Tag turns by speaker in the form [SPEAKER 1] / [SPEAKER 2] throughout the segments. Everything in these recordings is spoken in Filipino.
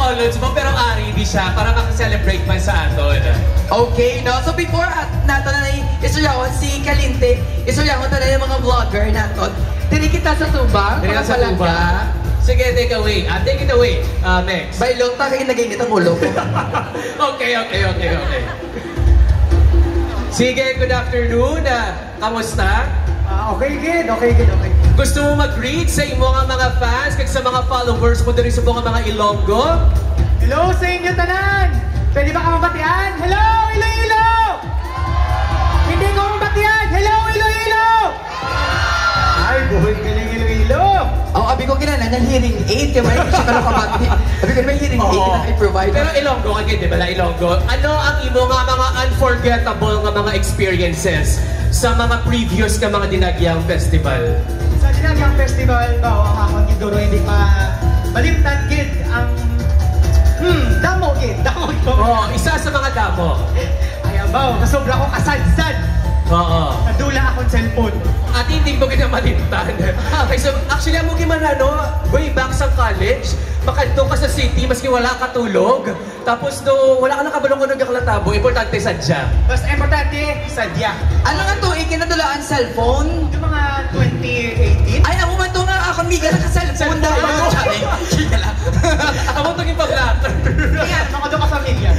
[SPEAKER 1] knowledge mo, pero ari di siya para makaselebrate man sa aton.
[SPEAKER 2] Okay, no? So before nato na isuryawan si Kalinte, isuryawan na yung mga vlogger nato. Dili kita sa tubang,
[SPEAKER 1] Dili sa tubang. Sige, take away. Take it away, Mex.
[SPEAKER 2] Bailong ta kayo nag-init ang ulo ko.
[SPEAKER 1] Okay. Sige, good afternoon. Kamusta?
[SPEAKER 3] Okay.
[SPEAKER 1] Gusto mo mag-greet sa imo mga fans kag sa mga followers mo diri sa mga Ilonggo?
[SPEAKER 3] Hello sa inyo tanan! Pwede ba ka mabatian? Hello, Iloilo! Hindi ko mabatian! Hello, Iloilo! Ay, buhay galing Iloilo!
[SPEAKER 2] Abi ko kinala ng hearing aid, kaya may siya kalokabati. Abi ko may hearing aid na i-provide.
[SPEAKER 1] Pero Ilonggo ka di ba na Ilonggo? Ano ang imo nga mga unforgettable nga mga experiences sa mga previous ka mga Dinagyang Festival?
[SPEAKER 3] Sa Dinagyang Festival ba, ang akong siguro hindi malimtan gid ang damo ko.
[SPEAKER 1] Isa sa mga damo.
[SPEAKER 3] Ay, abaw, nasobra ko kasadsad.
[SPEAKER 1] Oo.
[SPEAKER 3] Nadula akong cellphone.
[SPEAKER 1] At hindi ko kinamalintan. Okay, so actually, mo way back sa college, makadto ka sa city, maski wala ka tulog. Tapos wala ka nakabalong ng kaklatabo, importante sadya.
[SPEAKER 3] Basta importante, sadya.
[SPEAKER 2] Ano nga to, ikinadulaan cellphone?
[SPEAKER 3] Yung mga 2018?
[SPEAKER 2] Ay, ako man to nga, ako miga na ka-cellphone dahil. Sige lang.
[SPEAKER 1] Ako itong ipag-latter.
[SPEAKER 3] Kaya, mga doon ka familia.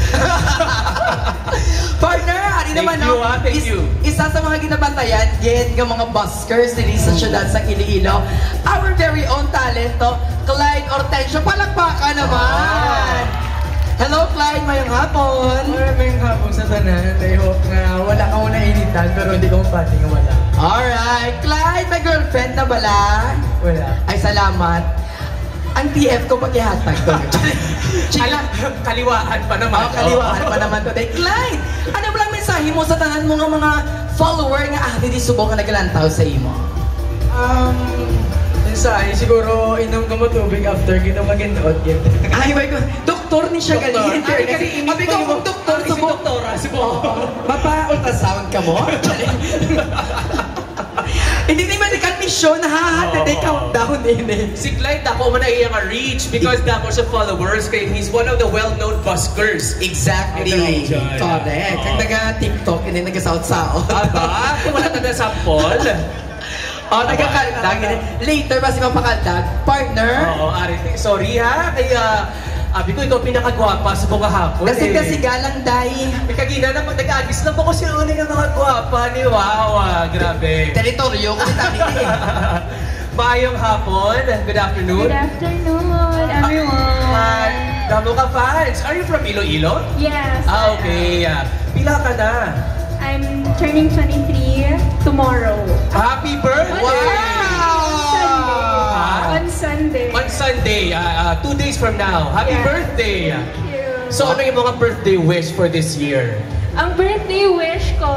[SPEAKER 2] Partner, ano naman
[SPEAKER 1] Thank you.
[SPEAKER 2] Isa sa mga ginabantayan, yan yung mga buskers din sa syudad sa Iloilo. Our very own talento, Clyde Hortensio. Palakpakan naman! Hello, Clyde. Mayong hapon.
[SPEAKER 3] Maraming hapon sa tanan. I hope na wala ka muna initan, pero hindi ko mapating wala.
[SPEAKER 2] Alright. Clyde, may girlfriend na bala?
[SPEAKER 3] Wala.
[SPEAKER 2] Ay, salamat. Ang TF ko pag-ihatag ko.
[SPEAKER 1] Kaliwaan pa naman.
[SPEAKER 2] Kaliwaan pa naman today. Clyde, ano ba lang mensahe mo sa tanan mo nga mga follower nga di subok nga naglantaw sa imo?
[SPEAKER 3] Mensahe, siguro inom ka mo tubig after kita magindot yun.
[SPEAKER 2] Ay, my God. Doktor ni siya galing. Abi ko kung doktor subok. Mapa-ultrasound ka mo? Hindi naman mission na countdown eh.
[SPEAKER 1] Si Clyde ako man ay nga reach because damo siya followers kay he's one of the well-known buskers.
[SPEAKER 2] Exactly. Correct. Kag naga-TikTok, hindi naga-south-south.
[SPEAKER 1] Aba? Kung wala ka na sample.
[SPEAKER 2] Nagakaldag. Later ba si mapakaldag? Partner?
[SPEAKER 1] Oo, sorry ha. Kaya, abi ko ikaw pinakagwapa sa mga hapon
[SPEAKER 2] Kasi galang dahi.
[SPEAKER 1] May kagina na nag-agis lang po ko siya ulit ng mga gwapa ni Wawa. Grabe.
[SPEAKER 2] Teritoryo ko ni
[SPEAKER 1] Maayong hapon. Good afternoon.
[SPEAKER 4] Good afternoon, everyone.
[SPEAKER 1] Damo ka fans. Are you from Iloilo?
[SPEAKER 4] Yes.
[SPEAKER 1] Okay. Pila ka na?
[SPEAKER 4] I'm turning 23 tomorrow.
[SPEAKER 1] Happy birthday!
[SPEAKER 4] On Sunday.
[SPEAKER 1] On Sunday, 2 days from now. Happy birthday!
[SPEAKER 4] Thank you.
[SPEAKER 1] So ano yung mga birthday wish for this year?
[SPEAKER 4] Ang birthday wish ko,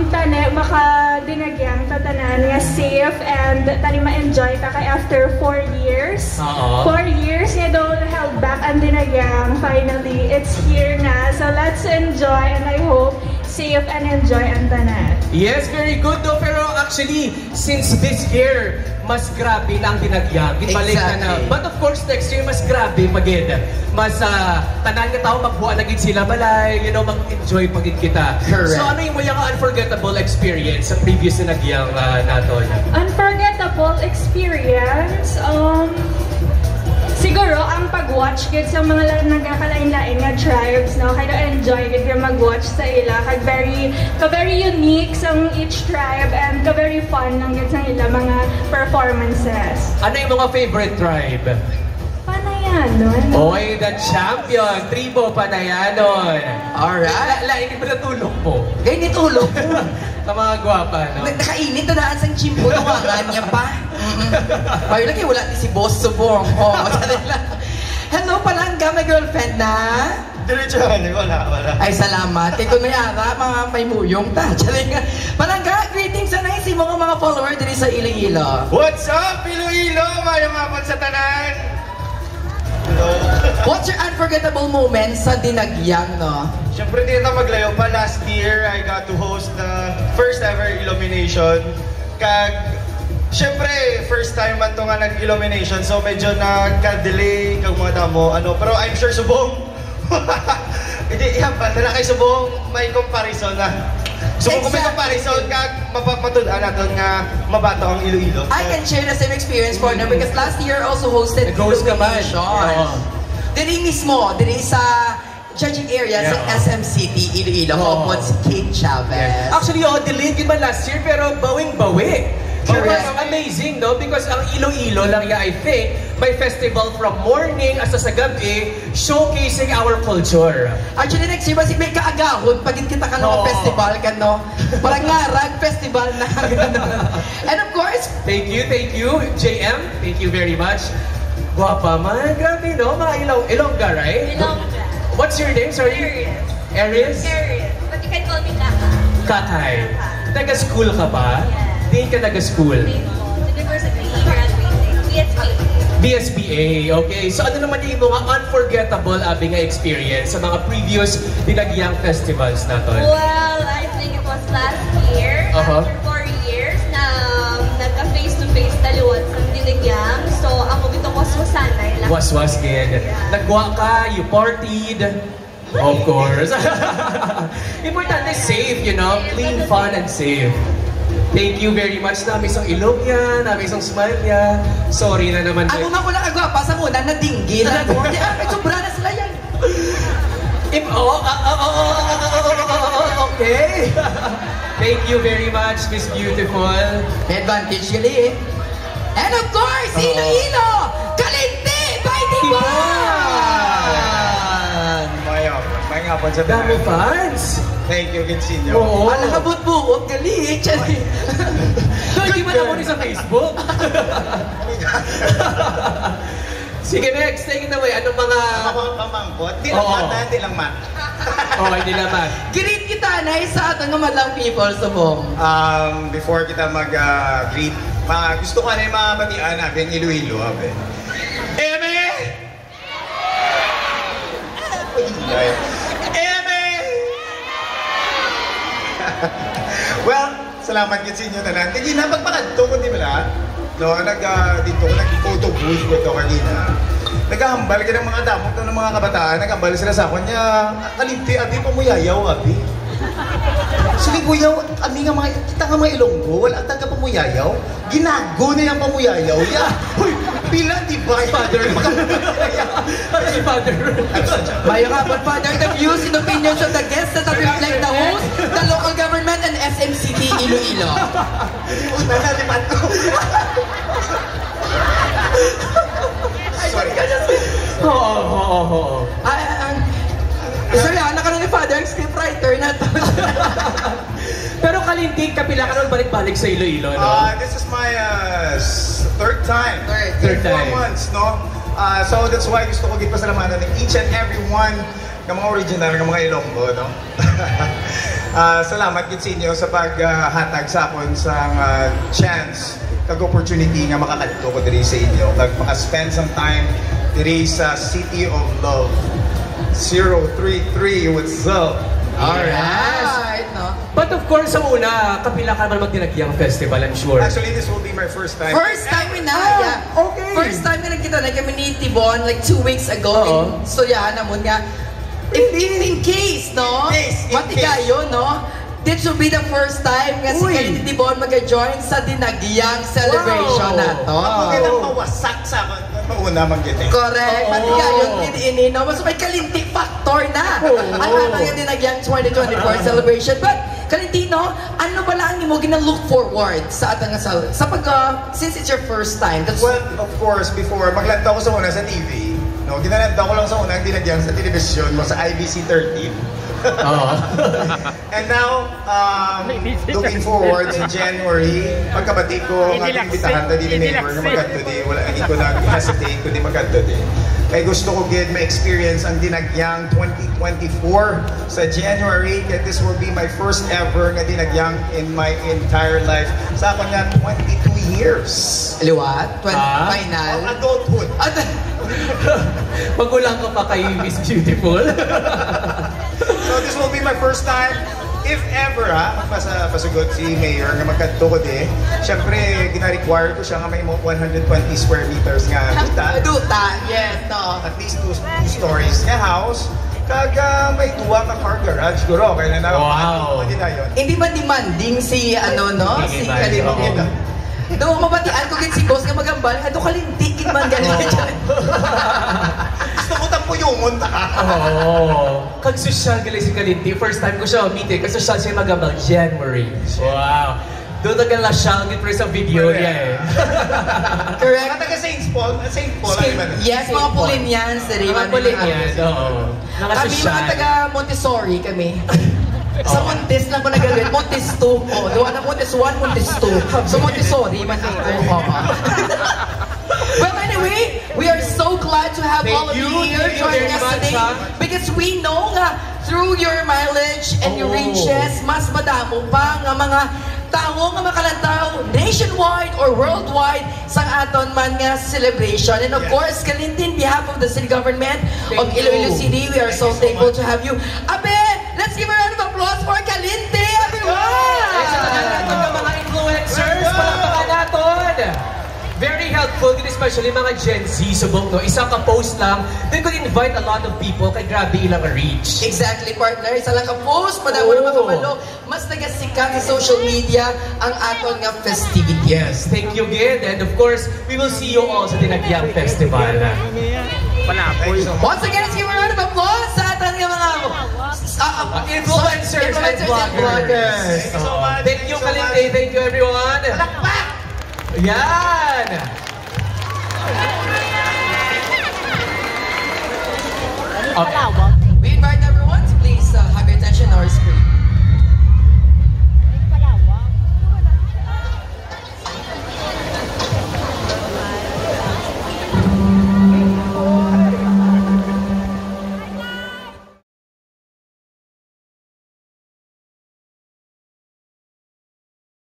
[SPEAKER 4] tane, makadinagyang tatanan nga safe and tani ma-enjoy ka kay after 4 years. 4 years nga daw held back ang dinagyang. Finally, it's here na. So let's enjoy and I hope safe and enjoy ang tanan.
[SPEAKER 1] Yes, very good though. Pero actually, since this year, mas grabe na ang dinagyang. Balik na. But of course, next year, mas grabe pagid. Mas tanan nga tao magbuha na gid sila balay, mag-enjoy pagid kita.
[SPEAKER 2] Correct.
[SPEAKER 1] So ano yung mga unforgettable experience sa previous dinagyang naton?
[SPEAKER 4] Unforgettable experience? Siguro, ang pag-watch gid sa mga nagkakalain-lain nga tribes, no? Kaya enjoy gid yung mag-watch sa ila. Very unique sa each tribe and very fun lang gid sa ila mga performances.
[SPEAKER 1] Ano yung mga favorite tribe?
[SPEAKER 4] Panayanon.
[SPEAKER 1] Oy, the champion! Tribo Panayanon!
[SPEAKER 2] Alright.
[SPEAKER 1] Lain mo na tulog mo.
[SPEAKER 2] Ganyan tulog ko.
[SPEAKER 1] Sa mga gwapa, no?
[SPEAKER 2] Nakainit na daan sa chimpo. Tawangan niya pa. Bayo lagi, wala si Boss Subong. Hello, Palangga, may girlfriend na?
[SPEAKER 3] Diretso, wala.
[SPEAKER 2] Ay, salamat. Kaya kung may ara, mga may muyong ta. Palangga, greetings sa nice mga follower din sa Iloilo.
[SPEAKER 3] What's up, Iloilo? Mayong hapon sa tanan. Hello.
[SPEAKER 2] What's your unforgettable moment sa dinagyang, no?
[SPEAKER 3] Siyempre, hindi na maglayo pa. Last year, I got to host the first ever Illumination. Kag,
[SPEAKER 5] Siyempre, first time man ito nga nag-illumination, so medyo nagka-delay kag mga damo, pero I'm sure subong, hindi, na kay subong may comparison na. So kung may comparison, kag mapapatudan natin nga mabato ang Iloilo.
[SPEAKER 2] I can share the same experience for them because last year I also hosted
[SPEAKER 1] Nag-host ka ba?
[SPEAKER 2] Illumination. Diri mismo, diri sa judging area sa SM City, Iloilo, hopon si Kate Chavez.
[SPEAKER 1] Actually, delayed yun man last year, pero bawing-bawi. So,
[SPEAKER 2] Correct.
[SPEAKER 1] amazing, no? Because ang Iloilo lang I think, may festival from morning hasta sa gabi, showcasing our culture.
[SPEAKER 2] Actually, next year, may kaagahon, pagin kita ka ng festival ka, no? Parang nga, rag festival na. And of course,
[SPEAKER 1] Thank you, JM. Thank you very much. Guwapa man, grabe, no? Mga Ilongga, right?
[SPEAKER 6] Ilongga.
[SPEAKER 1] What's your name? Sorry?
[SPEAKER 6] Aries.
[SPEAKER 1] Aries?
[SPEAKER 6] But you can call me Kaka.
[SPEAKER 1] Kakay. Taga-school ka ba? Di ka taga-school.
[SPEAKER 6] University graduating. BSBA.
[SPEAKER 1] BSBA, okay. So ano naman yung mga unforgettable abing experience sa mga previous Dinagyang festivals natin?
[SPEAKER 6] Well, I think it was last year. After 4 years na nagka-face-to-face taliwan sa Dinagyang. So, ako bito ko susanay lang.
[SPEAKER 1] Was kid. Nagwa ka, you partied. Of course. Importante safe, clean, fun, and safe. Thank you very much. Nami isang ilong yan, nami isang smile yan. Sorry na naman.
[SPEAKER 2] ako nga ko lang agwapa sa muna, nadinggil. Sobra na sila yan.
[SPEAKER 1] Okay. Thank you very much, Miss Beautiful.
[SPEAKER 2] May advantage gali eh. And of course, Iloilo! Kalinti! By Tibon!
[SPEAKER 5] May ngapon sa
[SPEAKER 1] Dami fans.
[SPEAKER 5] Thank you, Vincinio.
[SPEAKER 1] Oo.
[SPEAKER 2] Alang kabut-buot gali eh.
[SPEAKER 1] Hindi mo na sa Facebook. Sige, next. Take it away. Anong mga...
[SPEAKER 5] Pamangkot? Di lang mat, hindi lang mat.
[SPEAKER 1] Hindi naman.
[SPEAKER 2] Greet kita na sa atong nga madlang people subong.
[SPEAKER 5] Before kita mag-greet, gusto ko na yung mga batian natin, Iloilo, abe. Eme! Eme! Well, salamat yun sa inyo na lang. Hindi na pagpakadto ko, di ba na? No, dito ko nag-photo booth ko ito kanina. Naghahambal ka ng mga damot ng mga kabataan. Naghahambal sila sa akin niya. Kalimti, abi, pamuyayaw, abi. Sige, kuya, ami nga mga, kita nga mga Ilonggo, wala taga pamuyayaw. Ginago na yung pamuyayaw. Yeah. Hoy, pila, di ba?
[SPEAKER 1] Father. Si Father.
[SPEAKER 2] Bayo nga, but Father, the views and opinions of the guests that reflect the host, the local government, and SMCT Iloilo.
[SPEAKER 5] Nalipat ko. Sorry.
[SPEAKER 2] Sorry, anak ka na ni Father, scriptwriter na to.
[SPEAKER 1] Pero kalindig, kapila ka nun balik-balik sa Iloilo, no?
[SPEAKER 5] This is my third time.
[SPEAKER 2] Third
[SPEAKER 5] time. 4 months, no? So that's why gusto ko gipasalamatan ng each and every one ng mga original ng mga Ilonggo, no? Salamat gid sa inyo sa paghatag sa akon sa chance kag opportunity nga makakadto ko diri sa inyo kag maka-spend some time diri sa City of Love 033. What's up?
[SPEAKER 2] Alright, no?
[SPEAKER 1] But of course, sa una, kapila ka naman mag-Dinagyang Festival, I'm sure.
[SPEAKER 5] Actually, this will be my first time.
[SPEAKER 2] First time na, yeah.
[SPEAKER 1] Okay.
[SPEAKER 2] First time na nagkita na kami ni Tibon like 2 weeks ago. So yeah, namun nga. In case, no?
[SPEAKER 5] In
[SPEAKER 2] Matigayo, no? This will be the first time nga si Kalinti Tibon mag-join sa Dinagyang celebration na to.
[SPEAKER 5] Ako ganang mawasak sa akin. Mauna mag-gete.
[SPEAKER 2] Correct. Matigayo din no? Mas may Kalinti factor na. Ang ating Dinagyang 2024 celebration. But Kalinti, no? Ano ba lang mo gina-look forward sa atang since it's your first time?
[SPEAKER 5] Well, of course, before, maglanta ko sa una sa TV. No, ginalanta ko lang sa una ang Dinagyang sa television mo sa IBC 13. And now, looking forward to January, pagkabati ko ang ating bitahan na din ni neighbor na magkanto di. Wala, hindi ko nag-hesitate kundi magkanto di. Kaya gusto ko gid ma-experience ang Dinagyang 2024 sa January. Kaya this will be my first ever nga Dinagyang in my entire life. Sa ako nga, 22 years.
[SPEAKER 2] Liwat? Final?
[SPEAKER 5] Of adulthood.
[SPEAKER 1] Magulang ka pa kay Miss Beautiful.
[SPEAKER 5] So this will be my first time if ever pasugot si Mayor nga magkadto ko di, syempre gina-require ko siya nga may 120 square meters nga
[SPEAKER 2] Duta, yes, no.
[SPEAKER 5] at least two stories nga house. Kag may duwa ka car garage guro kaya na
[SPEAKER 1] Wow.
[SPEAKER 2] Hindi ba demanding si si
[SPEAKER 1] ba?
[SPEAKER 2] Kalimot? Do mabatian ko gid si boss nga magambal, hado kalintik gid man ganun.
[SPEAKER 5] Gusto ko tampo yung munta ka.
[SPEAKER 1] Kag social gali si Kalinti. First time ko siya meeting kasi social siya magabang January. Wow. Doon na siya gid sa video niya eh.
[SPEAKER 2] Correct.
[SPEAKER 5] Taga Saint Paul,
[SPEAKER 2] Yes, mga Polinians,
[SPEAKER 1] Mga Polinians, oo.
[SPEAKER 2] Kami mga taga Montessori kami. Sa Montes lang ko nagagawin. Montes 2. Doon na Montes 1, Montes 2. So Montessori, man ako. Well, anyway, we are so glad to have all of you here joining us today. Because we know nga, through your mileage and your reaches, mas madamo pa nga mga tao nga makalantaw nationwide or worldwide sa aton man nga celebration. And of course, Kalintin, behalf of the city government of Iloilo City, we are so thankful to have you. Abe, let's give a round of applause for Kalinte, everyone!
[SPEAKER 1] Sa tagal natin ng mga influencers, palakpakan natin! Very helpful, especially mga Gen Z subok, no? Isang ka-post lang, they could invite a lot of people kay grabe ilang reach.
[SPEAKER 2] Exactly, partner. Isa lang ka-post, madamo na makabalo. Mas nagasikat sa social media ang aton nga festivity.
[SPEAKER 1] Yes, thank you, Gid. And of course, we will see you all sa Dinagyang Festival.
[SPEAKER 2] Once again, let's give a round of applause sa aton nga mga
[SPEAKER 1] influencers and vloggers.
[SPEAKER 5] Thank you so much.
[SPEAKER 1] Thank you, Kalinte. Thank you, everyone. Yan! Okay.